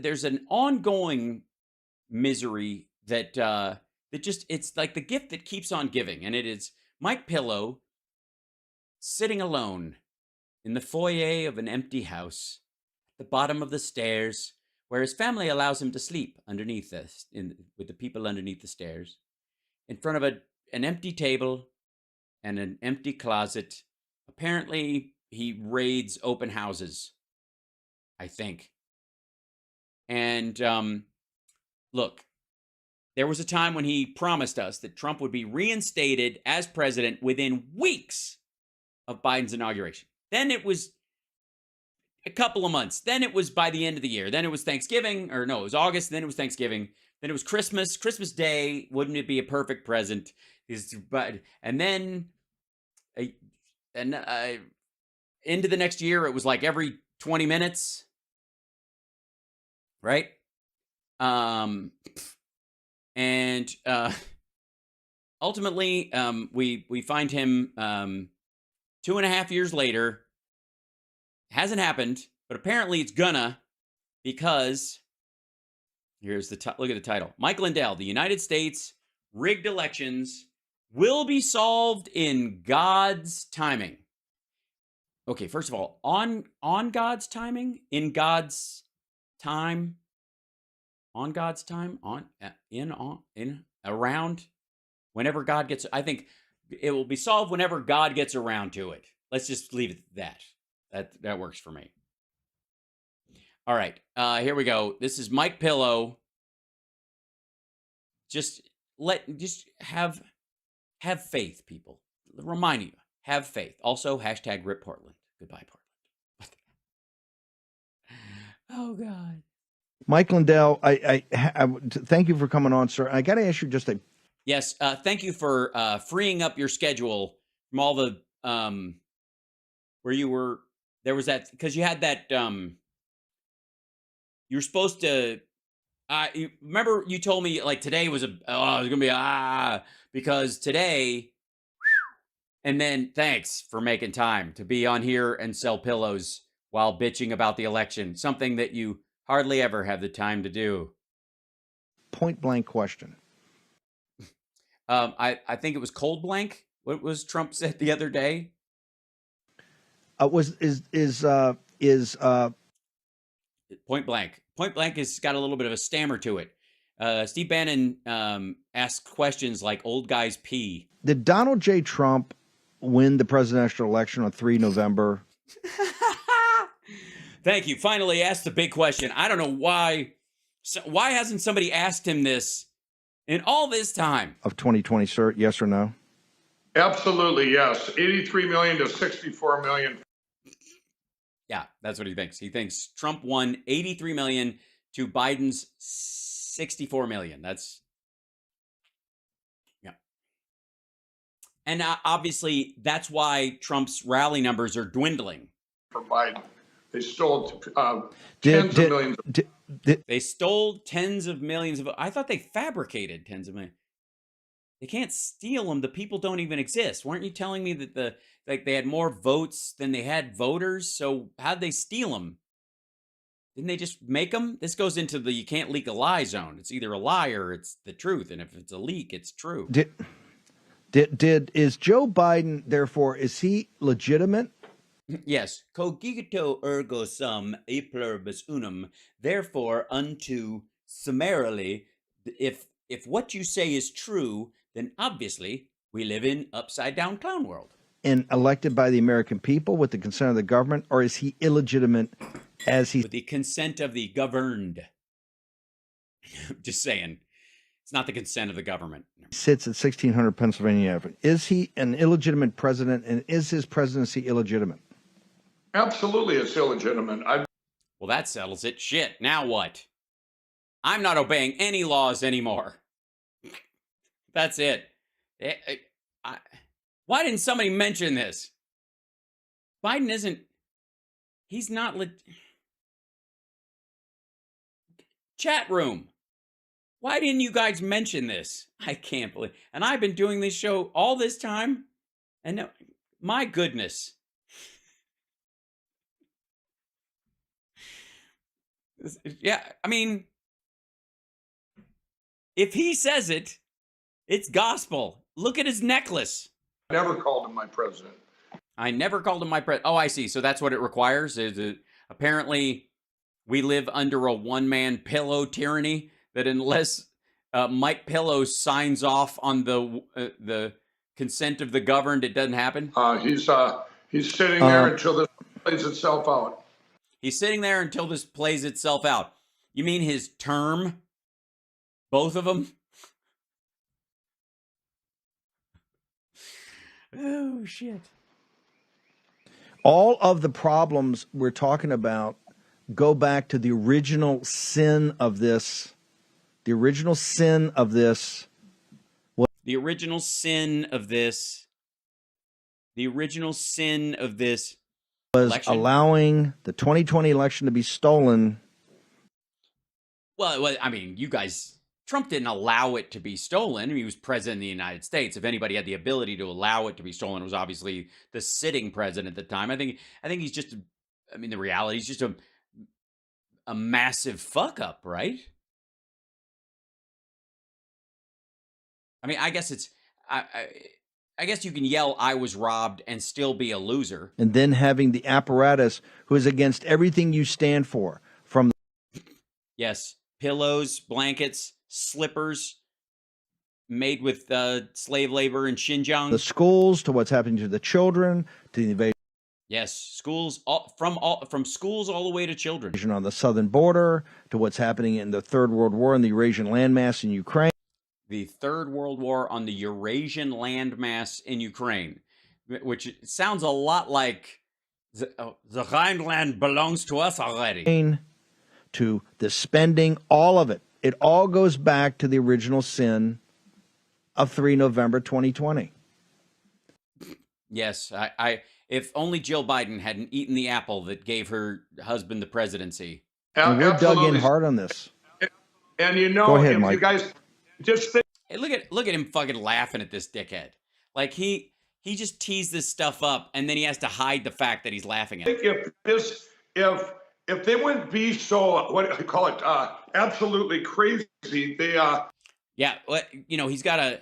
there's an ongoing misery that it's like the gift that keeps on giving, and it is Mike Pillow sitting alone in the foyer of an empty house, at the bottom of the stairs, where his family allows him to sleep underneath this, with the people underneath the stairs, in front of an empty table and an empty closet. Apparently, he raids open houses, I think. And look, there was a time when he promised us that Trump would be reinstated as president within weeks of Biden's inauguration. Then it was a couple of months. Then it was by the end of the year. Then it was Thanksgiving, or no, it was August. Then it was Thanksgiving. Then it was Christmas Day. Wouldn't it be a perfect present? And then into the next year, it was like every 20 minutes, right? And ultimately, we find him 2.5 years later. Hasn't happened, but apparently it's gonna, because here's the look at the title. Mike Lindell, the United States rigged elections will be solved in God's timing. Okay, first of all, on God's timing, in God's time, on God's time, around, whenever God gets, I think it will be solved whenever God gets around to it. Let's just leave it at that. That works for me. All right, here we go. This is Mike Pillow. Just have faith, people. Remind you, have faith. Also, hashtag Rip Portland. Goodbye, Portland. Oh God. Mike Lindell, I thank you for coming on, sir. I got to ask you just a. Yes, thank you for freeing up your schedule from all the where you were. There was that, because you had that. You were supposed to. Remember you told me like today was it was gonna be because today. And then thanks for making time to be on here and sell pillows while bitching about the election, something that you hardly ever have the time to do. Point blank question. I think it was cold blank. What was Trump said the other day? Point blank. Point blank has got a little bit of a stammer to it. Steve Bannon asked questions like old guys pee. Did Donald J. Trump win the presidential election on 3 November? Thank you. Finally asked the big question. I don't know why. Why hasn't somebody asked him this in all this time? Of 2020, sir, yes or no? Absolutely, yes. 83 million to 64 million. Yeah, that's what he thinks. He thinks Trump won 83 million to Biden's 64 million. That's, yeah. And obviously, that's why Trump's rally numbers are dwindling. For Biden. They stole tens of millions. They stole tens of millions of. I thought they fabricated tens of millions. They can't steal them. The people don't even exist. Weren't you telling me that they had more votes than they had voters? So how'd they steal them? Didn't they just make them? This goes into the you can't leak a lie zone. It's either a lie or it's the truth. And if it's a leak, it's true. Is Joe Biden, therefore, is he legitimate? Yes. Cogito ergo sum e pluribus unum. Therefore, unto summarily, if what you say is true, then obviously we live in upside down clown world. And elected by the American people with the consent of the government, or is he illegitimate as he? With the consent of the governed. Just saying. It's not the consent of the government. Sits at 1600 Pennsylvania Avenue. Is he an illegitimate president, and is his presidency illegitimate? Absolutely, it's illegitimate. Well, that settles it. Shit, now what? I'm not obeying any laws anymore. That's it. Why didn't somebody mention this? Biden isn't... He's not... Chat room. Why didn't you guys mention this? I can't believe... And I've been doing this show all this time. And no, my goodness. Yeah, I mean, if he says it, it's gospel. Look at his necklace. I never called him my president. I never called him my president. Oh, I see. So that's what it requires. Apparently, we live under a one-man pillow tyranny that unless Mike Pillow signs off on the consent of the governed, it doesn't happen. He's sitting there until this plays itself out. He's sitting there until this plays itself out. You mean his term? Both of them? Oh, shit. All of the problems we're talking about go back to the original sin of this. The original sin of this. The original sin of this. The original sin of this Was election? Allowing the 2020 election to be stolen. Well, I mean, you guys, Trump didn't allow it to be stolen. I mean, he was president of the United States. If anybody had the ability to allow it to be stolen, it was obviously the sitting president at the time. I think he's just, I mean, the reality is just a massive fuck up, right? I mean, I guess it's, I guess you can yell, "I was robbed," and still be a loser. And then having the apparatus who is against everything you stand for. From Yes, pillows, blankets, slippers made with slave labor in Xinjiang. the schools to what's happening to the children, to the invasion Yes, schools, from schools all the way to children. on the southern border, to what's happening in the Third World War and the Eurasian landmass in Ukraine. The Third World War on the Eurasian landmass in Ukraine, which sounds a lot like the Rhineland belongs to us already. To the spending, all of it. It all goes back to the original sin of 3 November 2020. Yes, if only Jill Biden hadn't eaten the apple that gave her husband the presidency. And we're dug in hard on this. And you know, Go ahead, if Mike. you guys just think, Hey, look at him fucking laughing at this dickhead. Like he just teased this stuff up, and then he has to hide the fact that he's laughing at it. if they wouldn't be so, what do you call it, absolutely crazy, they Yeah, you know, you gotta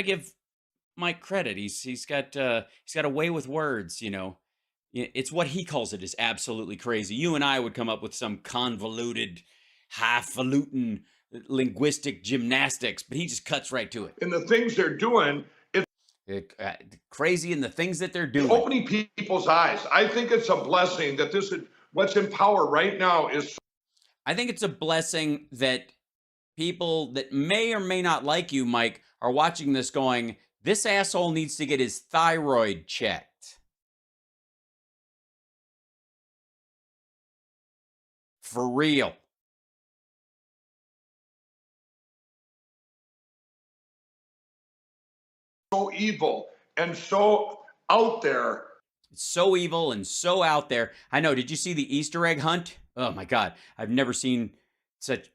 give Mike credit. He's got a way with words. You know, it's what he calls it is absolutely crazy. You and I would come up with some convoluted, highfalutin linguistic gymnastics, but he just cuts right to it. and the things they're doing, it's Crazy in the things that they're doing. opening people's eyes. I think it's a blessing that this is what's in power right now is. I think it's a blessing that people that may or may not like you, Mike, are watching this going, this asshole needs to get his thyroid checked. For real. So evil and so out there. It's so evil and so out there. I know. Did you see the Easter egg hunt? Oh my God. I've never seen such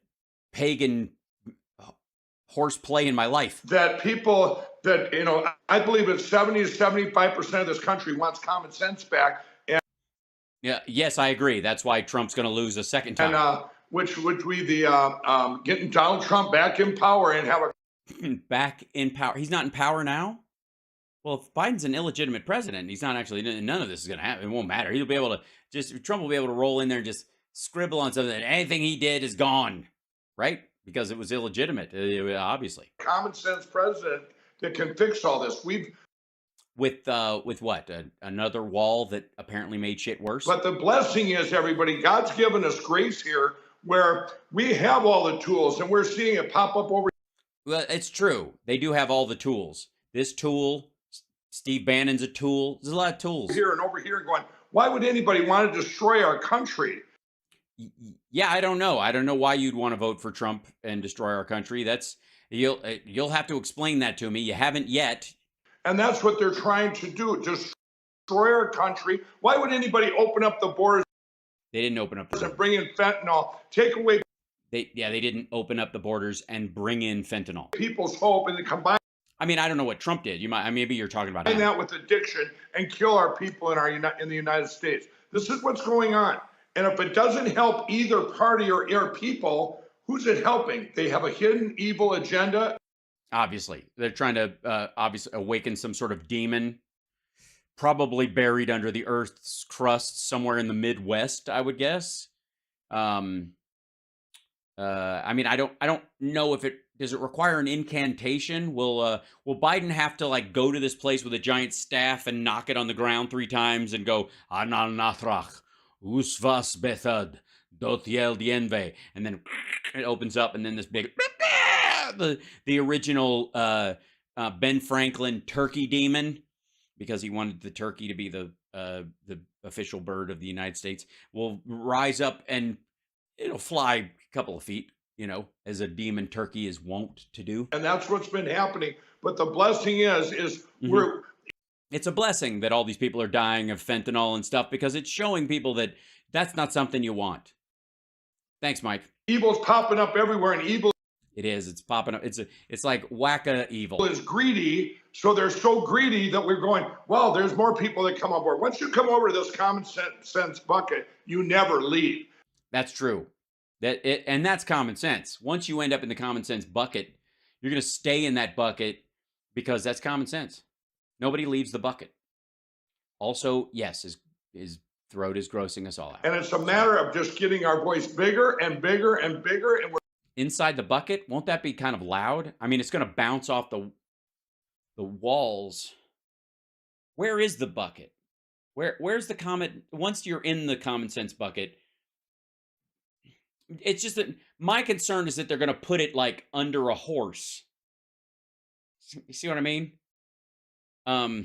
pagan horseplay in my life. That people that, you know, I believe it's 70 to 75% of this country wants common sense back. And Yeah. Yes, I agree. That's why Trump's going to lose a second time. and which would be the getting Donald Trump back in power and have a Back in power. He's not in power now? Well, if Biden's an illegitimate president, he's not actually, none of this is going to happen. It won't matter. He'll be able to Trump will be able to roll in there and just scribble on something. Anything he did is gone, right? Because it was illegitimate, obviously. common sense president that can fix all this. With what? Another wall that apparently made shit worse? But the blessing is, everybody, God's given us grace here where we have all the tools and we're seeing it pop up over. Well, it's true. They do have all the tools. This tool, Steve Bannon's a tool. There's a lot of tools. Here and over here going, why would anybody want to destroy our country? Yeah, I don't know. I don't know why you'd want to vote for Trump and destroy our country. You'll have to explain that to me. You haven't yet. And that's what they're trying to do, destroy our country. Why would anybody open up the borders They didn't open up the and bring in fentanyl, take away They didn't open up the borders and bring in fentanyl. people's hope, and then combine I mean, I don't know what Trump did. Maybe you're talking about him. that with addiction and kill our people in the United States? This is what's going on. And if it doesn't help either party or people, who's it helping? They have a hidden evil agenda. Obviously, they're trying to obviously awaken some sort of demon, probably buried under the Earth's crust somewhere in the Midwest, I would guess. Um, I mean, I don't know if it does it require an incantation. Will Biden have to like go to this place with a giant staff and knock it on the ground 3 times and go Anal Nathrach, Usvas Bethad, Dotiel Dienve, and then it opens up and then this big the original Ben Franklin turkey demon, because he wanted the turkey to be the official bird of the United States, will rise up and it'll fly a couple of feet, as a demon turkey is wont to do. And that's what's been happening. But the blessing is it's a blessing that all these people are dying of fentanyl and stuff, because it's showing people that that's not something you want. Thanks, Mike. Evil's popping up everywhere, and evil. It is. It's popping up. It's like wacka evil. Is greedy, so they're so greedy that we're going, well, there's more people that come on board. Once you come over to this common sense bucket, you never leave. That's true. And that's common sense. Once you end up in the common sense bucket, you're going to stay in that bucket because that's common sense. Nobody leaves the bucket. Also, yes, his throat is grossing us all out. And it's a matter of just getting our voice bigger and bigger and bigger. And we're inside the bucket, won't that be kind of loud? I mean, it's going to bounce off the walls. Where is the bucket? Where's the common? Once you're in the common sense bucket, it's just that my concern is that they're going to put it like under a horse. You see what I mean? We're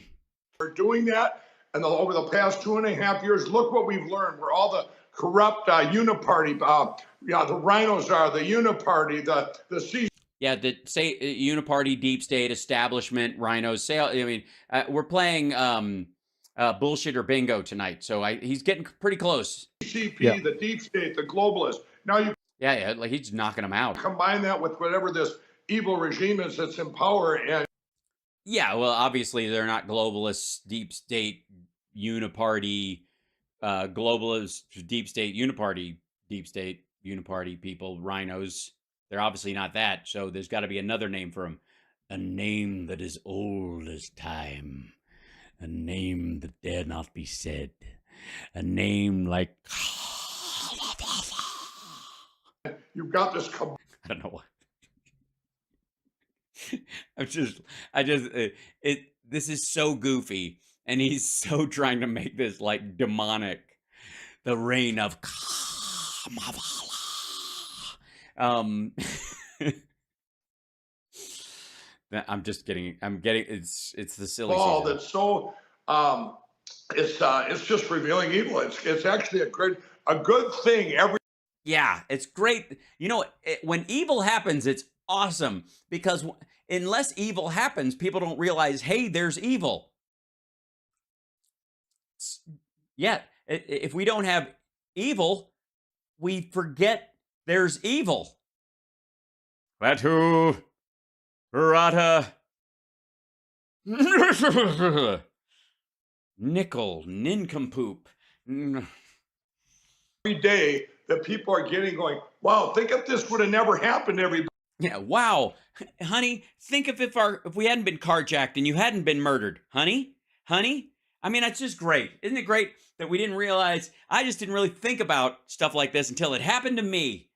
doing that, and over the past 2.5 years, look what we've learned. Where all the corrupt uniparty, the rhinos are, the uniparty, the C. Yeah, the uniparty, deep state, establishment, rhinos. We're playing bullshit or bingo tonight, so he's getting pretty close. WCPT, the deep state, the globalists. Now you like he's knocking them out. Combine that with whatever this evil regime is that's in power, and yeah, well, obviously they're not globalists, deep state, uniparty, globalist, deep state, uniparty people, rhinos. They're obviously not that, so there's got to be another name for them. A name that is old as time. A name that dare not be said. A name like... You've got this. I don't know what. This is so goofy, and he's so trying to make this like demonic. The reign of I'm getting it's the silly ball season. That's so it's just revealing evil. It's actually a good thing. Yeah, it's great. When evil happens, it's awesome, because unless evil happens, people don't realize, hey, there's evil. Yeah, if we don't have evil, we forget there's evil. Batu, Rata, Nickel, Nincompoop. Every day that people are going, wow, think if this would have never happened to everybody. Yeah, wow. Honey, think if we hadn't been carjacked and you hadn't been murdered. Honey? I mean, it's just great. Isn't it great that we didn't realize? I just didn't really think about stuff like this until it happened to me.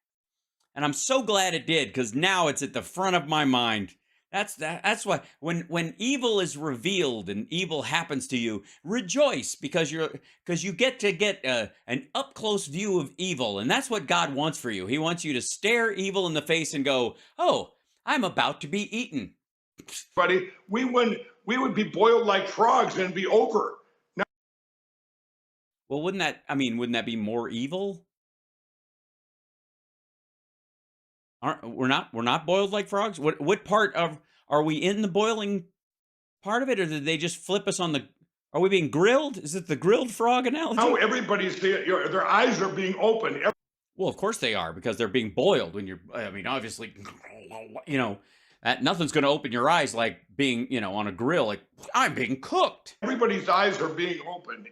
And I'm so glad it did, because now it's at the front of my mind. That's why when evil is revealed and evil happens to you, rejoice, because you get to get an up close view of evil, and that's what God wants for you. He wants you to stare evil in the face and go, "Oh, I'm about to be eaten." Buddy, we would be boiled like frogs and it'd be over. Now, well, wouldn't that be more evil? We're not boiled like frogs? What part of are we in the boiling part of it, or did they just flip us on the? Are we being grilled? Is it the grilled frog analogy? Now everybody's their eyes are being opened. Well, of course they are, because they're being boiled. When obviously, nothing's going to open your eyes like being, on a grill. Like, I'm being cooked. Everybody's eyes are being opened.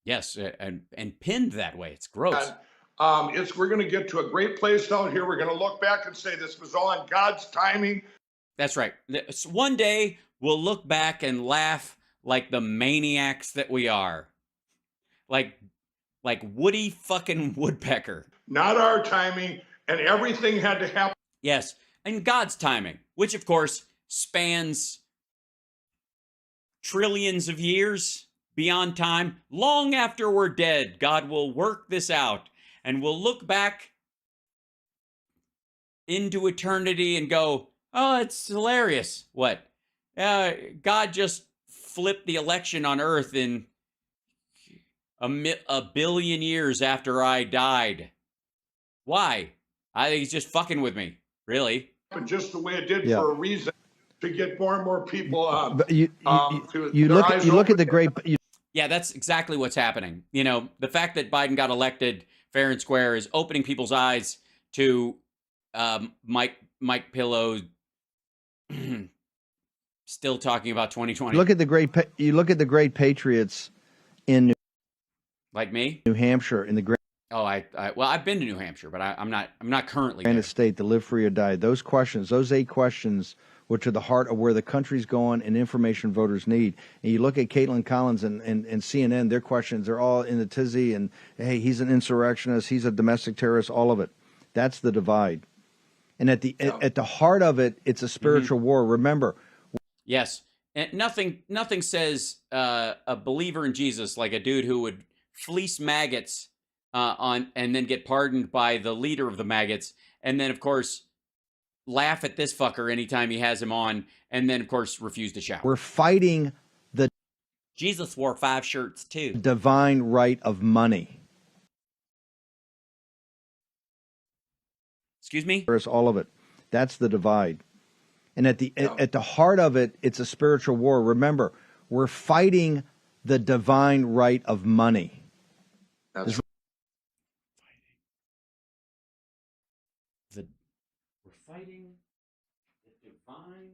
Yes, and pinned that way. It's gross. We're going to get to a great place out here. We're going to look back and say this was all in God's timing. That's right. One day we'll look back and laugh like the maniacs that we are. Like Woody fucking Woodpecker. Not our timing, and everything had to happen. Yes, and God's timing, which of course spans trillions of years beyond time. Long after we're dead, God will work this out, and we'll look back into eternity and go, oh, it's hilarious. What? God just flipped the election on Earth in a billion years after I died. Why? I think he's just fucking with me. Really? Just the way it did for a reason, to get more and more people. But you look at the great. Yeah, that's exactly what's happening. You know, the fact that Biden got elected fair and square is opening people's eyes to Mike Pillow still talking about 2020. You look at the great patriots in like me, New Hampshire, in the great. Oh, well, I've been to New Hampshire, but I'm not currently in there. a state to live free or die. Those questions, those 8 questions, which are the heart of where the country's going and information voters need. And you look at Caitlin Collins and CNN, their questions are all in the tizzy and, hey, he's an insurrectionist, he's a domestic terrorist, all of it. That's the divide. And at the heart of it, it's a spiritual war. Remember. Yes. And nothing says a believer in Jesus like a dude who would fleece maggots and then get pardoned by the leader of the maggots, and then of course laugh at this fucker anytime he has him on, and then of course refuse to shower. We're fighting the Jesus wore 5 shirts too. Divine right of money. Excuse me? There's all of it. That's the divide. And at the heart of it, it's a spiritual war. Remember, we're fighting the divine right of money. That's We're fighting the divine.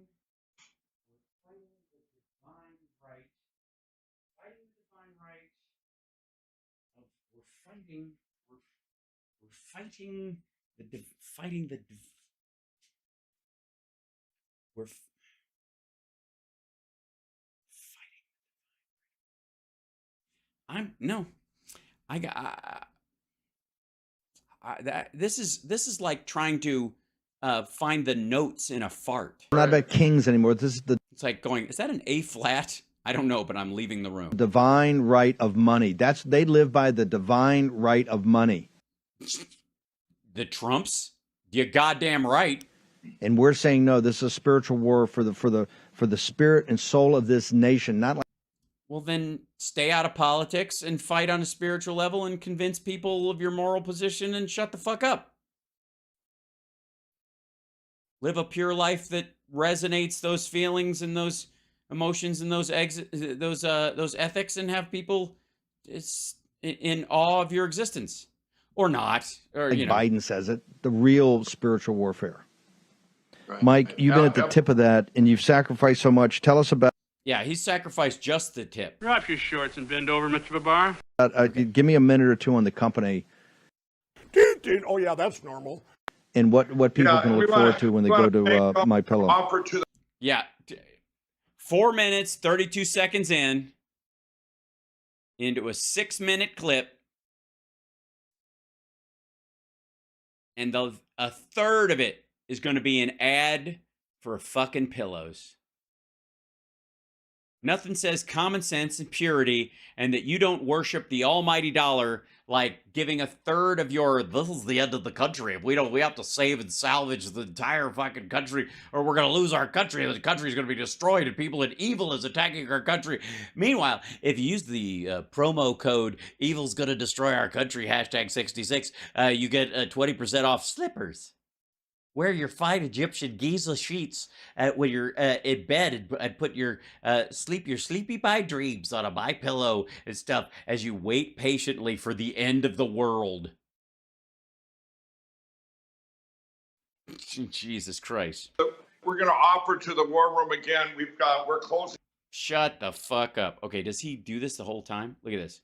We're fighting the divine right. Fighting the divine right. We're fighting. We're fighting the fighting the. We're fighting. I'm no. I got. This is like trying to find the notes in a fart. We're not about kings anymore. It's like going, is that an A flat? I don't know, but I'm leaving the room. Divine right of money. They live by the divine right of money. The Trumps? You're goddamn right. And we're saying no. This is a spiritual war for the spirit and soul of this nation. Not like. Well, then stay out of politics and fight on a spiritual level and convince people of your moral position and shut the fuck up. Live a pure life that resonates those feelings and those emotions and those ethics, and have people in awe of your existence, or not, or like Biden says it, the real spiritual warfare. Right. Mike, you've been at the tip of that, and you've sacrificed so much. Tell us about. Yeah, he's sacrificed just the tip. Drop your shorts and bend over, Mr. Babar. Give me a minute or two on the company. Oh, yeah, that's normal. And what people can look forward to when they go to My Pillow. Yeah, 4 minutes, 32 seconds into a 6-minute clip, and a third of it is going to be an ad for fucking pillows. Nothing says common sense and purity and that you don't worship the almighty dollar like giving a third of your, this is the end of the country. We have to save and salvage the entire fucking country or we're going to lose our country and the country is going to be destroyed and people in evil is attacking our country. Meanwhile, if you use the promo code evil's going to destroy our country, #66, you get 20% off slippers. Wear your fine Egyptian Giza sheets when you're in bed and put your sleepy by dreams on a My Pillow and stuff as you wait patiently for the end of the world. Jesus Christ. We're going to offer to the war room again. We're closing. Shut the fuck up. Okay, does he do this the whole time? Look at this.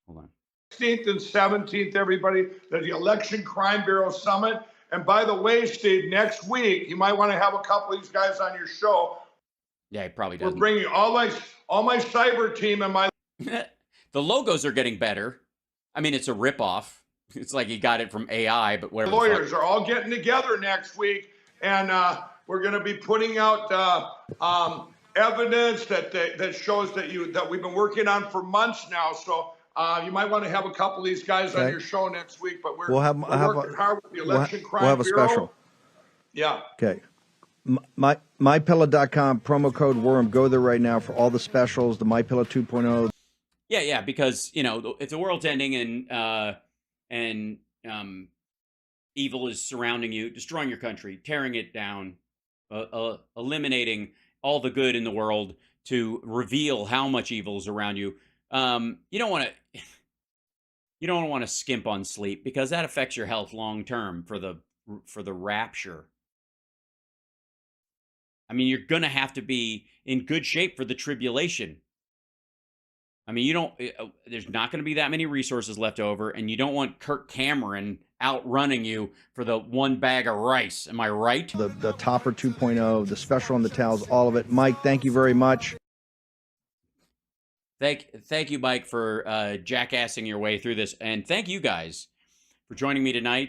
Hold on. 16th and 17th, everybody, the Election Crime Bureau Summit. And by the way, Steve, next week, you might want to have a couple of these guys on your show. Yeah, he probably We're doesn't. bringing all my cyber team and my The logos are getting better. I mean, it's a ripoff. It's like he got it from AI, but whatever. lawyers are all getting together next week, and we're going to be putting out evidence that shows that we've been working on for months now. So you might want to have a couple of these guys on your show next week. But we're working hard with the Election Crime Bureau. We'll have a special. Yeah. Okay. MyPillow.com, promo code Worm. Go there right now for all the specials, the MyPillow 2.0. Yeah, because if the world's ending and evil is surrounding you, destroying your country, tearing it down, eliminating all the good in the world to reveal how much evil is around you. You don't want to skimp on sleep, because that affects your health long term for the rapture. I mean, you're going to have to be in good shape for the tribulation. I mean, there's not going to be that many resources left over, and you don't want Kirk Cameron outrunning you for the one bag of rice. Am I right? The Topper 2.0, the special on the towels, all of it. Mike, thank you very much. Thank you, Mike, for jackassing your way through this. And thank you guys for joining me tonight.